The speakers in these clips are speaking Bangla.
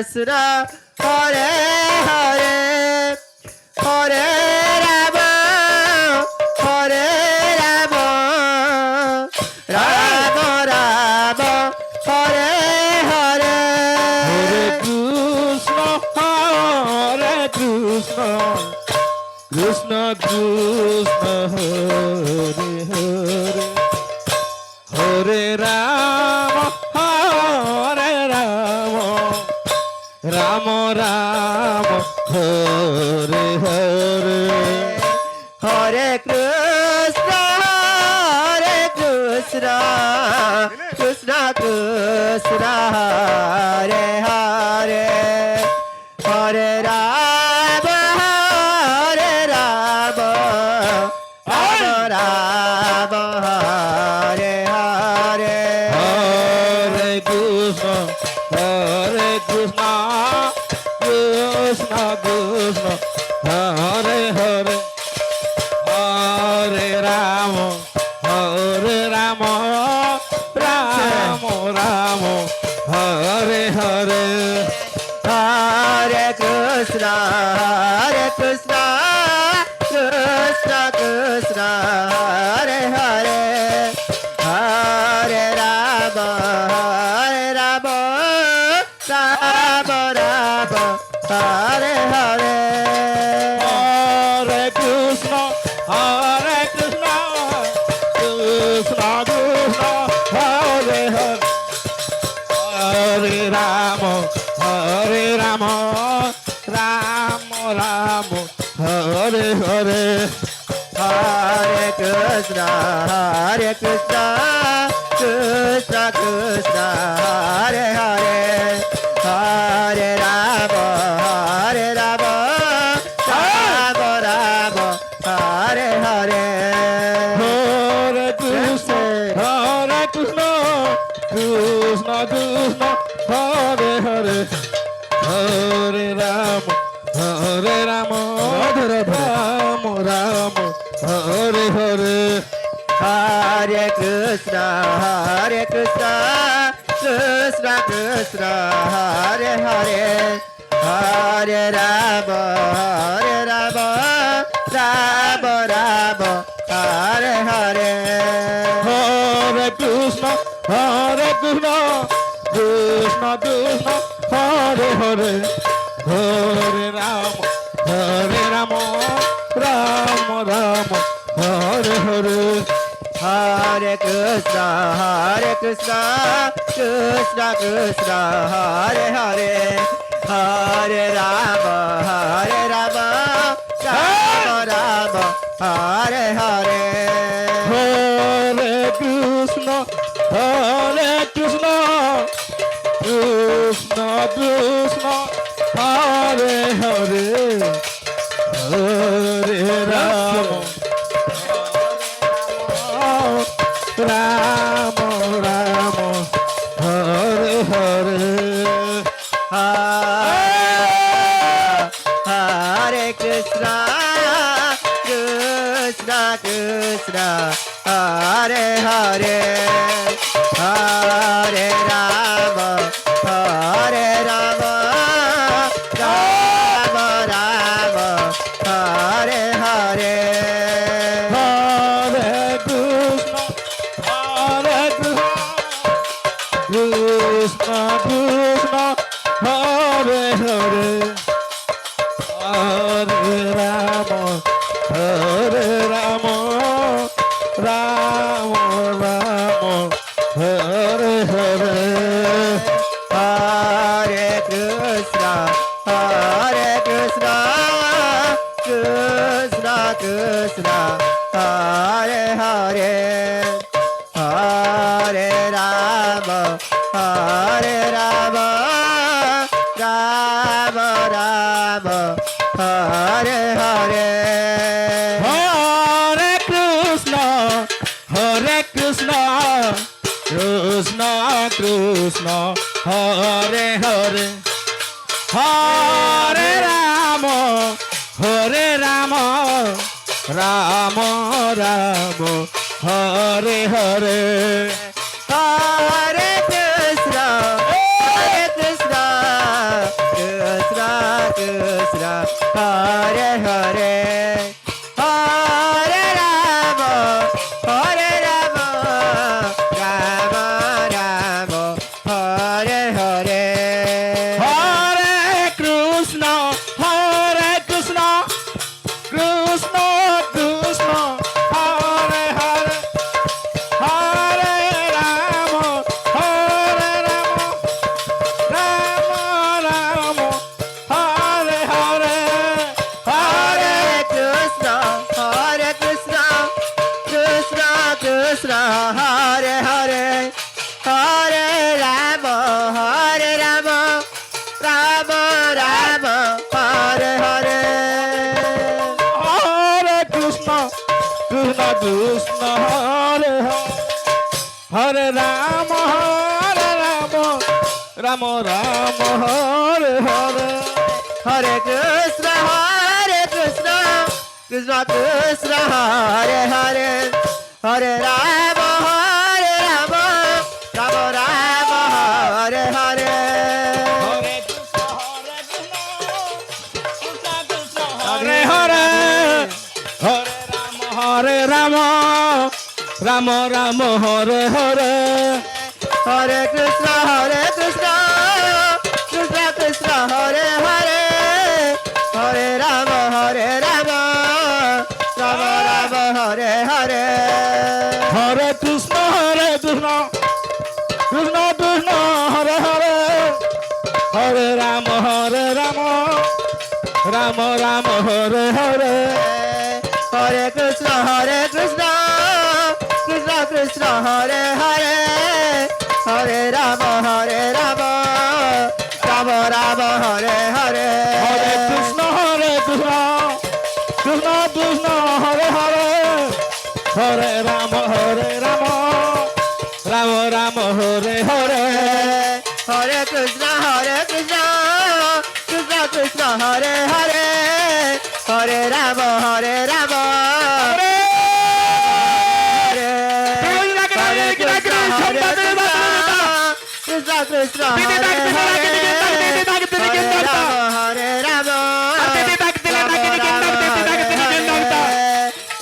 কৃষ্ণ হরে হরে হরে রাম হরে Ram Ram Ram Hare Hare Krishna Krishna Hare Hare Hare Ram Ram Ram Hare Hare Hare Krishna Krishna Krishna Hare Hare Hare Ram Ram Ram Hare Hare Hare Krishna Krishna Krishna Hare Hare Hare Ram Ram Ram Hare Hare Hare Krishna Krishna Krishna Hare Hare Hare Ram Ram Ram Hare Hare Hare Krishna Krishna Krishna Hare Hare Hare Ram Ram Ram Hare Hare Hare Krishna Krishna Krishna Hare Hare Hare Ram Ram Ram Hare Hare Hare Krishna Krishna Krishna Hare Hare Hare Ram Ram Ram Hare Hare Hare Krishna Krishna Krishna Hare Hare Hare Ram Ram Ram Hare Hare Hare Krishna Krishna Krishna Hare Hare Hare Ram Ram Hare Hare Hare Krishna Krishna Krishna Hare Hare Hare Ram Ram Ram Hare Hare Hare Krishna Krishna Krishna Hare Hare Hare Ram Ram Hare Hare Hare Krishna Krishna Hare Hare Hare Ram Ram Ram Hare Hare Hare Krishna Krishna Hare Hare Hare Ram Ram Hare Hare Hare Krishna Krishna Krishna Hare Hare Hare Ram Ram Ram Hare Hare Hare Krishna Krishna Krishna Hare Hare Hare Ram Ram Hare Hare Hare Krishna Krishna Hare Hare Ram Ram Ram Hare Hare Hare Krishna, Krishna Krishna, Hare Hare, Hare Rama, Rama Rama, Hare Hare. হরে Krishna Krishna Hare Hare Hare Ram Ram Ram Hare Hare Hare Krishna, Krishna Krishna, Hare Hare, Hare Rama, Rama Rama, Hare Hare. হরে Krishna Krishna Krishna Hare Hare Hare Ram Ram Ram Hare Hare Hare Krishna, Krishna Krishna, Hare Hare, Hare Rama, Rama Rama, Hare Hare. হরে Krishna Krishna Krishna Hare Hare Hare Ram Ram Ram Hare Hare Hare Krishna, Krishna Krishna, Hare Hare, Hare Rama, Rama Krishna Krishna, Hare Hare,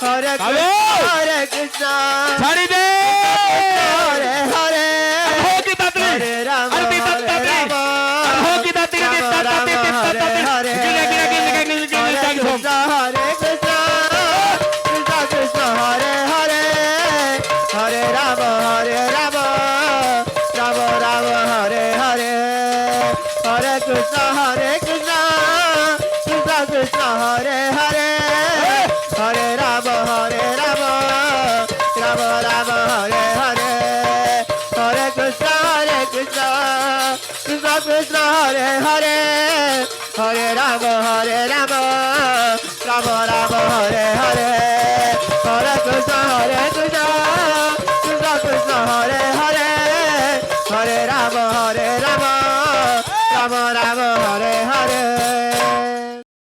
Hare Rama, Rama Hare Krishna, ছাড়ি দে Hare Hare, হোকি তাতে Hare Rama, আর তে তাতে Rama আর হোকি তাতে তাতে Hare Hare, Hare Krishna, Krishna Krishna, Hare Hare, Hare Rama, Rama Rama, Hare Hare, Hare Krishna, Krishna Krishna, Hare Hare, Hare Rama, Rama Rama, Hare Hare, Hare Krishna, Krishna Krishna, Hare Hare, Hare Rama, Rama Rama, Hare Hare, Hare Krishna, Krishna Krishna, Hare Hare, Hare Rama, Rama Rama,